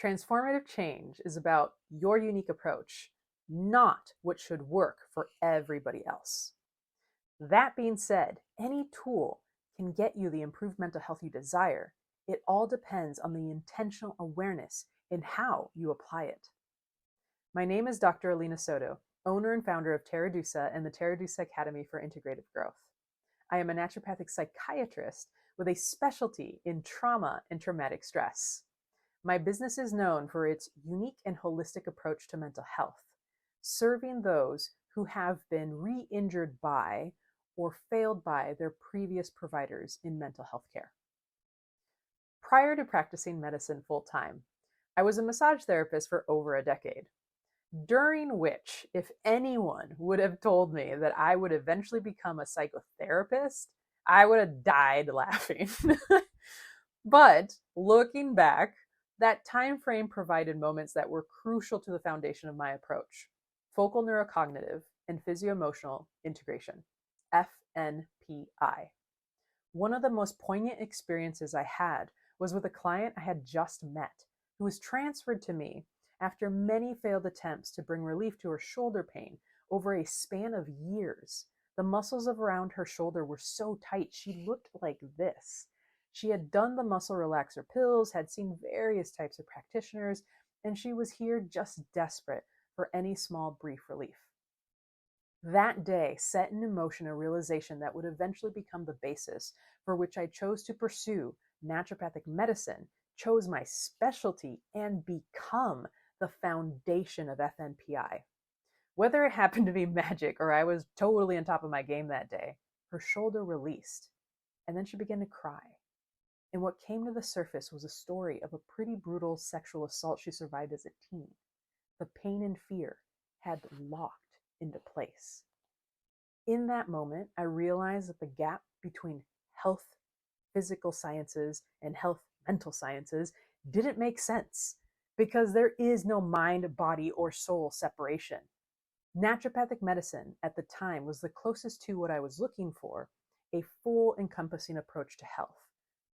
Transformative change is about your unique approach, not what should work for everybody else. That being said, any tool can get you the improved mental health you desire. It all depends on the intentional awareness in how you apply it. My name is Dr. Alina Soto, owner and founder of Terradusa and the Terradusa Academy for Integrative Growth. I am a naturopathic psychiatrist with a specialty in trauma and traumatic stress. My business is known for its unique and holistic approach to mental health, serving those who have been re-injured by or failed by their previous providers in mental health care. Prior to practicing medicine full-time, I was a massage therapist for over a decade, during which, if anyone would have told me that I would eventually become a psychotherapist, I would have died laughing. But looking back, that time frame provided moments that were crucial to the foundation of my approach: focal neurocognitive and physioemotional integration, FNPI. One of the most poignant experiences I had was with a client I had just met who was transferred to me after many failed attempts to bring relief to her shoulder pain over a span of years. The muscles around her shoulder were so tight, she looked like this. She had done the muscle relaxer pills, had seen various types of practitioners, and she was here just desperate for any small brief relief. That day set in motion a realization that would eventually become the basis for which I chose to pursue naturopathic medicine, chose my specialty, and become the foundation of FNPI. Whether it happened to be magic or I was totally on top of my game that day, her shoulder released, and then she began to cry. And what came to the surface was a story of a pretty brutal sexual assault she survived as a teen. The pain and fear had locked into place. In that moment, I realized that the gap between health physical sciences and health mental sciences didn't make sense, because there is no mind, body, or soul separation. Naturopathic medicine at the time was the closest to what I was looking for, a full encompassing approach to health.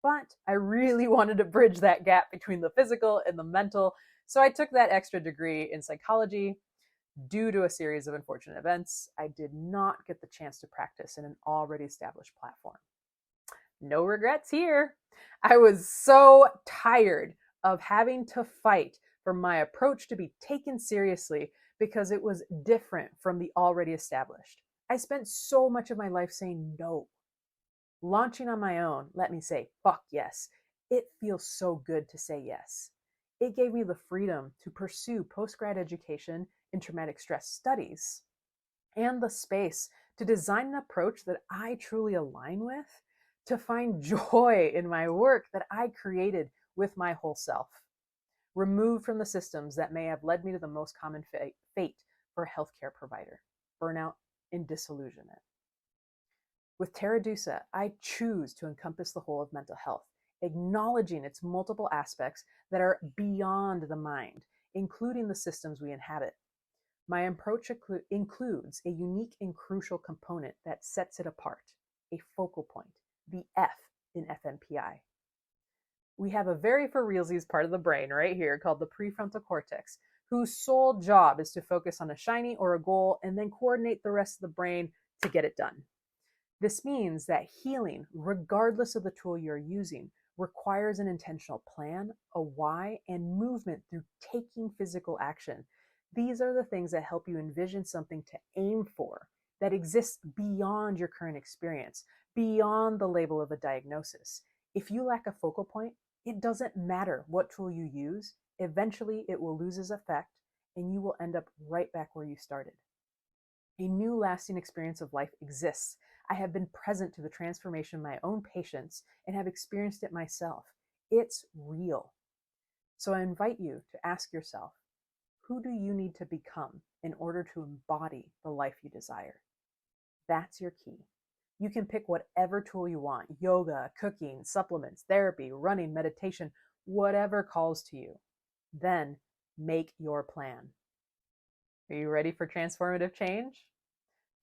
But I really wanted to bridge that gap between the physical and the mental, so I took that extra degree in psychology. Due to a series of unfortunate events, I did not get the chance to practice in an already established platform. No regrets here. I was so tired of having to fight for my approach to be taken seriously because it was different from the already established. I spent so much of my life saying no. Launching on my own let me say, fuck yes. It feels so good to say yes. It gave me the freedom to pursue post-grad education in traumatic stress studies and the space to design an approach that I truly align with, to find joy in my work that I created with my whole self, removed from the systems that may have led me to the most common fate for a healthcare provider: burnout and disillusionment. With Terradusa, I choose to encompass the whole of mental health, acknowledging its multiple aspects that are beyond the mind, including the systems we inhabit. My approach includes a unique and crucial component that sets it apart: a focal point, the F in FNPI. We have a very for realsies part of the brain right here called the prefrontal cortex, whose sole job is to focus on a shiny or a goal and then coordinate the rest of the brain to get it done. This means that healing, regardless of the tool you're using, requires an intentional plan, a why, and movement through taking physical action. These are the things that help you envision something to aim for that exists beyond your current experience, beyond the label of a diagnosis. If you lack a focal point, it doesn't matter what tool you use. Eventually, it will lose its effect and you will end up right back where you started. A new lasting experience of life exists. I have been present to the transformation of my own patients and have experienced it myself. It's real. So I invite you to ask yourself, who do you need to become in order to embody the life you desire? That's your key. You can pick whatever tool you want: yoga, cooking, supplements, therapy, running, meditation, whatever calls to you. Then make your plan. Are you ready for transformative change?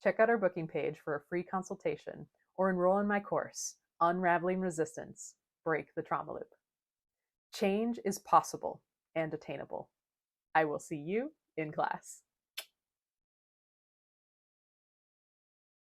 Check out our booking page for a free consultation or enroll in my course, Unraveling Resistance, Break the Trauma Loop. Change is possible, and attainable. I will see you in class.